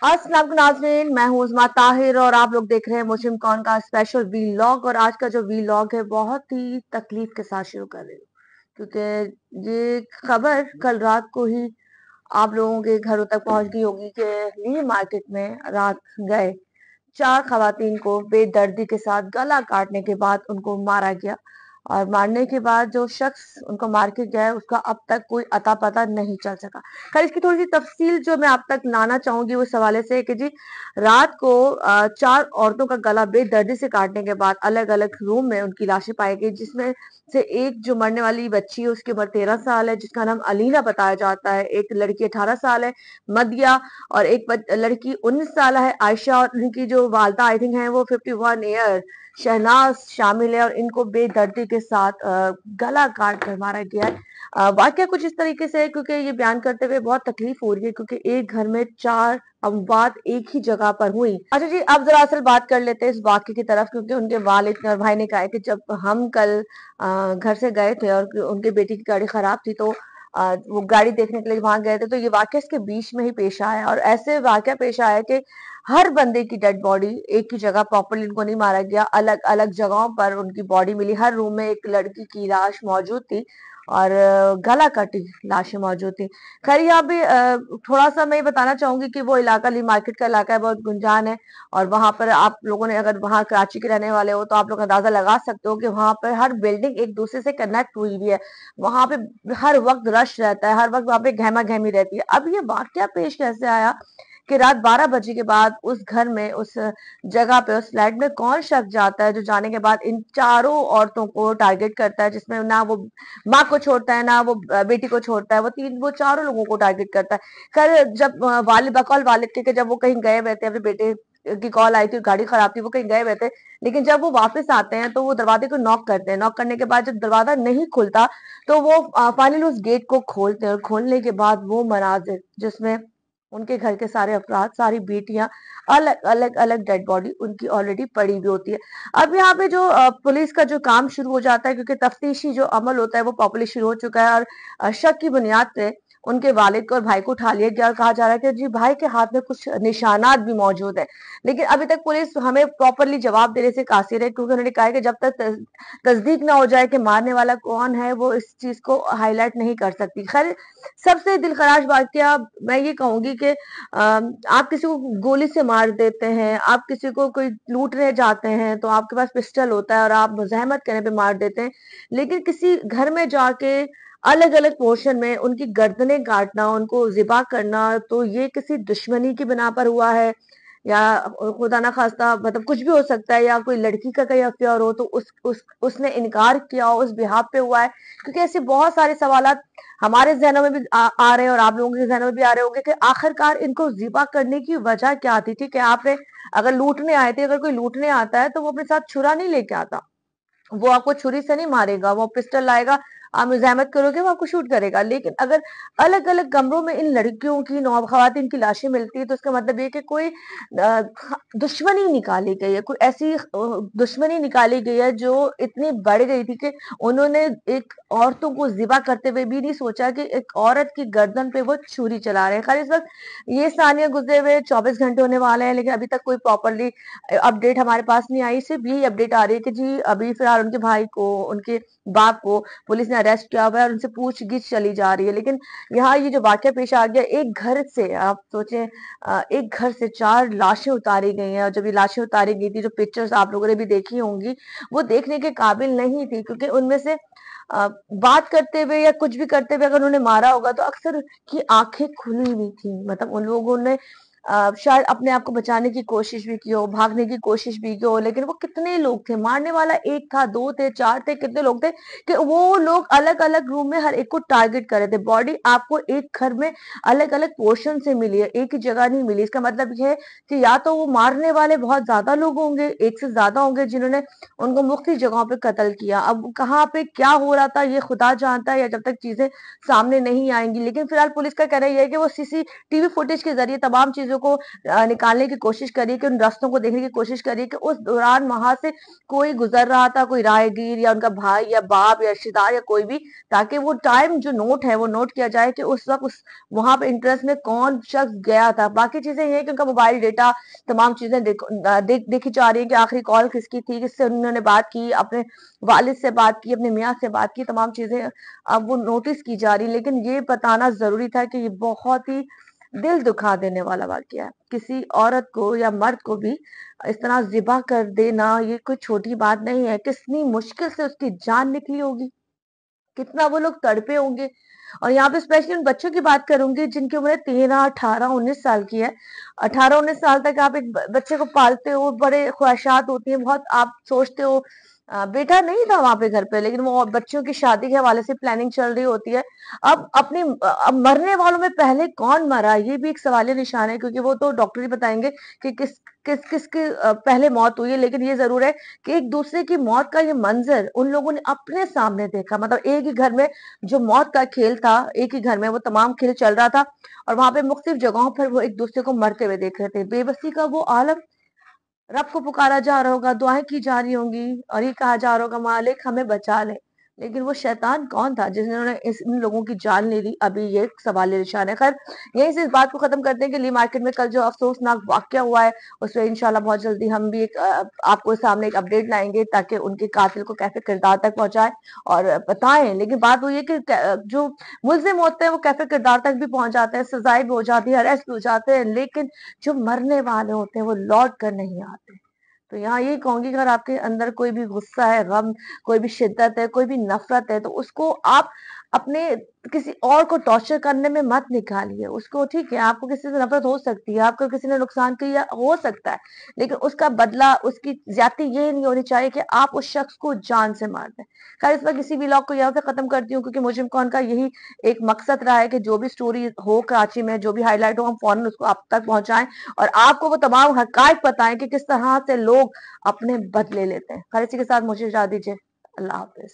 अस्सलाम नाज़रीन, मैं हूँ उस्मा ताहिर और आप लोग देख रहे हैं मुस्लिम कौन का स्पेशल वीलॉग। और आज का जो वीलॉग है बहुत ही तकलीफ के साथ शुरू कर रही हूँ, क्योंकि ये खबर कल रात को ही आप लोगों के घरों तक पहुंच गई होगी कि ली मार्केट में रात गए 4 खवातीन को बेदर्दी के साथ गला काटने के बाद उनको मारा गया। और मारने के बाद जो शख्स उनको मार के गया है उसका अब तक कोई अता पता नहीं चल सका। खैर, इसकी थोड़ी सी तफसील जो मैं आप तक लाना चाहूंगी उस हवाले से है कि जी रात को 4 औरतों का गला बेदर्दी से काटने के बाद अलग अलग रूम में उनकी लाशें पाई गई, जिसमें से एक जो मरने वाली बच्ची है उसकी उम्र 13 साल है, जिसका नाम अलीना बताया जाता है। एक लड़की 18 साल है, मदिया। और एक लड़की 19 साल है, आयशा। और उनकी जो वालदा आई थिंक है वो 51 ईयर शहनाज शामिल है। और इनको बेदर्दी के साथ गला काट कर मारा गया है। वाकया कुछ इस तरीके से है, क्योंकि ये बयान करते हुए बहुत तकलीफ हो रही है, क्योंकि एक घर में 4 अमवात एक ही जगह पर हुई। अच्छा जी, अब जरा असल बात कर लेते हैं इस वाक्य की तरफ, क्योंकि उनके वालिद और भाई ने कहा है कि जब हम कल घर से गए थे और उनके बेटी की गाड़ी खराब थी, तो वो गाड़ी देखने के लिए वहां गए थे, तो ये वाकया इसके बीच में ही पेश आया। और ऐसे वाकया पेश आया कि हर बंदे की डेड बॉडी एक ही जगह, प्रॉपरली उनको नहीं मारा गया, अलग अलग जगहों पर उनकी बॉडी मिली। हर रूम में एक लड़की की लाश मौजूद थी और गला कटी लाशें मौजूद थी। खैर, यहाँ पे थोड़ा सा मैं ये बताना चाहूंगी कि वो इलाका ली मार्केट का इलाका है, बहुत गुंजान है। और वहां पर आप लोगों ने, अगर वहां कराची के रहने वाले हो, तो आप लोग अंदाजा लगा सकते हो कि वहां पर हर बिल्डिंग एक दूसरे से कनेक्ट हुई हुई है। वहां पे हर वक्त रश रहता है, हर वक्त वहां पे गहमा गहमी रहती है। अब ये वाकया पेश कैसे आया कि रात 12 बजे के बाद उस घर में, उस जगह पे, उस फ्लैट में कौन शख्स जाता है जो जाने के बाद इन चारों औरतों को टारगेट करता है, जिसमें ना वो माँ को छोड़ता है, ना वो बेटी को छोड़ता है, वो चारों लोगों को टारगेट करता है। खैर, जब वालिद बकौल वालिद के जब वो कहीं गए हुए थे, अपने बेटे की कॉल आई थी, गाड़ी खराब थी, वो कहीं गए हुए थे, लेकिन जब वो वापस आते हैं तो वो दरवाजे को नॉक करते हैं। नॉक करने के बाद जब दरवाजा नहीं खुलता तो वो फाइनली उस गेट को खोलते हैं। और खोलने के बाद वो मनाजिर जिसमें उनके घर के सारे अफराद, सारी बेटियां, अलग अलग अलग डेड बॉडी उनकी ऑलरेडी पड़ी हुई होती है। अब यहाँ पे जो पुलिस का जो काम शुरू हो जाता है, क्योंकि तफ्तीशी जो अमल होता है वो प्रॉपर्ली शुरू हो चुका है। और शक की बुनियाद पे उनके वालिद को और भाई को उठा लिया गया और कहा जा रहा है कि जी भाई के हाथ में कुछ निशानात भी मौजूद है। लेकिन अभी तक पुलिस हमें प्रॉपरली जवाब देने से कासिर है, क्योंकि उन्होंने कहा है कि जब तक तस्दीक ना हो जाए कि मारने वाला कौन है, वो इस चीज को हाईलाइट नहीं कर सकती। खैर, सबसे दिलखराश वाकया मैं ये कहूंगी कि आप किसी को गोली से मार देते हैं, आप किसी को कोई लूटने जाते हैं तो आपके पास पिस्टल होता है और आप मुज़ाहमत करने पे मार देते हैं। लेकिन किसी घर में जाके अलग अलग पोर्शन में उनकी गर्दनें काटना, उनको ज़िबा करना, तो ये किसी दुश्मनी की बिना पर हुआ है, या खुदा ना खास्ता मतलब कुछ भी हो सकता है, या कोई लड़की का कहीं अफेयर हो तो उसने इनकार किया हो, उस बिहाफ पे हुआ है। क्योंकि ऐसे बहुत सारे सवालात हमारे जहनों में भी आ रहे हैं और आप लोगों के जहनों में भी आ रहे होंगे कि आखिरकार इनको ज़िबा करने की वजह क्या थी। ठीक है, आपने अगर लूटने आए थे, अगर कोई लूटने आता है तो वो अपने साथ छुरा नहीं लेके आता, वो आपको छुरी से नहीं मारेगा, वो पिस्टल लाएगा, आप मुज़ाहमत करोगे वो आपको शूट करेगा। लेकिन अगर अलग अलग कमरों में इन लड़कियों की, नौ खवातीन की लाशें मिलती है, तो इसका मतलब ये कि कोई दुश्मनी निकाली गई है, कोई ऐसी दुश्मनी निकाली गई है जो इतनी बढ़ गई थी कि उन्होंने एक औरतों को ज़िबा करते हुए भी नहीं सोचा कि एक औरत की गर्दन पे वो छुरी चला रहे हैं। खैर, इस वक्त ये सानिया गुजरे हुए 24 घंटे होने वाले हैं, लेकिन अभी तक कोई प्रॉपरली अपडेट हमारे पास नहीं आई। सिर्फ यही अपडेट आ रही है कि जी अभी फिलहाल उनके भाई को, उनके बाप को पुलिस ने अरेस्ट किया हुआ है और उनसे पूछगिछ चली जा रही है। लेकिन यहाँ ये जो वाकया पेश आ गया, एक घर से आप सोचें, एक घर से 4 लाशें उतारी गई हैं। और जब ये लाशें उतारी गई थी, जो पिक्चर्स आप लोगों ने भी देखी होंगी, वो देखने के काबिल नहीं थी, क्योंकि उनमें से बात करते हुए या कुछ भी करते हुए अगर उन्होंने मारा होगा तो अक्सर की आंखें खुली हुई थी। मतलब उन लोगों ने शायद अपने आप को बचाने की कोशिश भी की हो, भागने की कोशिश भी की हो, लेकिन वो कितने लोग थे, मारने वाला एक था, 2 थे, 4 थे, कितने लोग थे कि वो लोग अलग अलग रूम में हर एक को टारगेट कर रहे थे। बॉडी आपको एक घर में अलग अलग पोर्शन से मिली है, एक ही जगह नहीं मिली। इसका मतलब ये है कि या तो वो मारने वाले बहुत ज्यादा लोग होंगे, एक से ज्यादा होंगे, जिन्होंने उनको मुख्तलिफ जगहों पे कत्ल किया। अब कहाँ पे क्या हो रहा था ये खुदा जानता है, या जब तक चीजें सामने नहीं आएंगी। लेकिन फिलहाल पुलिस का कहना यह है कि वो सीसीटीवी फुटेज के जरिए तमाम चीजों چیزوں کو نکالنے کی کوشش کری کہ ان راستوں کو دیکھنے کی کوشش کری کہ اس دوران وہاں سے کوئی گزر رہا تھا، کوئی رائے گیر یا ان کا بھائی یا باپ یا رشتے دار یا کوئی بھی، تاکہ وہ ٹائم جو نوٹ ہے وہ نوٹ کیا جائے کہ اس وقت وہاں پہ انٹرسٹ میں کون شخص گیا تھا. باقی چیزیں یہ ہیں کہ ان کا موبائل ڈیٹا، تمام چیزیں دیکھی جا رہی ہیں کہ آخری کال کس کی تھی، کس سے انہوں نے بات کی، اپنے والد سے بات کی، اپنے میاں سے بات کی، تمام چیزیں اب وہ نوٹس کی جا رہی. لیکن یہ بتانا ضروری تھا کہ یہ بہت ہی دل دکھا دینے والا واقعہ ہے. کسی عورت کو یا مرد کو بھی اس طرح ذبح کر دینا یہ کوئی چھوٹی بات نہیں ہے. کتنی مشکل سے اس کی جان نکلی ہوگی، کتنا وہ لوگ تڑپے ہوں گے. اور یہاں پہ اسپیشلی ان بچوں کی بات کروں گی جن کی عمر 13 18 19 سال کی ہے. 18 19 سال تک آپ ایک بچے کو پالتے ہو، بڑے خواہشات ہوتی ہیں، بہت آپ سوچتے ہو. بیٹا نہیں تھا وہاں پہ گھر پہ، لیکن وہ بچوں کی شادی کے حوالے سے پلاننگ چل رہی ہوتی ہے. اب مرنے والوں میں پہلے کون مرا یہ بھی ایک سوالیہ نشان ہے، کیونکہ وہ تو ڈاکٹر ہی بتائیں گے کہ کس کی پہلے موت ہوئی ہے. لیکن یہ ضرور ہے کہ ایک دوسرے کی موت کا یہ منظر ان لوگوں نے اپنے سامنے دیکھا. مطلب ایک ہی گھر میں جو موت کا کھیل تھا، ایک ہی گھر میں وہ تمام کھیل چل رہا تھا، اور وہاں پہ مختلف جگہوں پر وہ ایک دوسرے کو مرتے ہوئے دیکھ رہے تھے. بے بسی کا وہ عالم. رب کو پکارا جا رہا ہوگا، دعائیں کی جا رہی ہوں گی، اور یہ کہا جا رہا ہوگا مالک ہمیں بچا لے. لیکن وہ شیطان کون تھا جس نے ان لوگوں کی جان لے لی؟ ابھی یہ ایک سوال نشان ہے. خیر، یہیں سے اس بات کو ختم کرتے ہیں کہ لی مارکیٹ میں کل جو افسوسناک واقعہ ہوا ہے اس پہ انشاءاللہ بہت جلدی ہم بھی ایک آپ کو سامنے ایک اپڈیٹ لائیں گے، تاکہ ان کے قاتل کو کیفے کردار تک پہنچائیں اور بتائیں. لیکن بات وہ یہ کہ جو ملزم ہوتے ہیں وہ کیفے کردار تک بھی پہنچ جاتے ہیں، سزائیں بھی ہو جاتی ہے، اریسٹ بھی ہو جاتے ہیں، لیکن جو مرنے والے ہوتے ہیں وہ لوٹ کر نہیں آتے. تو یہاں یہ کہوں گی کہ اگر آپ کے اندر کوئی بھی غصہ ہے، غم، کوئی بھی شدت ہے، کوئی بھی نفرت ہے، تو اس کو آپ اپنے کسی اور کو ٹارچر کرنے میں مت نکالیے. اس کو ٹھیک ہے، آپ کو کسی سے نفرت ہو سکتی ہے، آپ کو کسی نے نقصان کیا ہو سکتا ہے، لیکن اس کا بدلہ، اس کی زیادتی یہ نہیں ہونی چاہیے کہ آپ اس شخص کو جان سے مار دیں. خیر، اس وقت کسی بھی ولاگ کو یہاں سے ختم کرتی ہوں، کیونکہ مجرم کون کا یہی ایک مقصد رہا ہے کہ جو بھی سٹوری ہو کراچی میں، جو بھی ہائی لائٹ ہو، ہم فوراً اس کو آپ تک پہنچائیں اور آپ کو وہ تمام حقائق بتائیں کہ کس طرح سے لوگ اپنے بدلے لیتے ہیں. خیر، اسی کے ساتھ مجھے اجازت دیجیے. اللہ حافظ.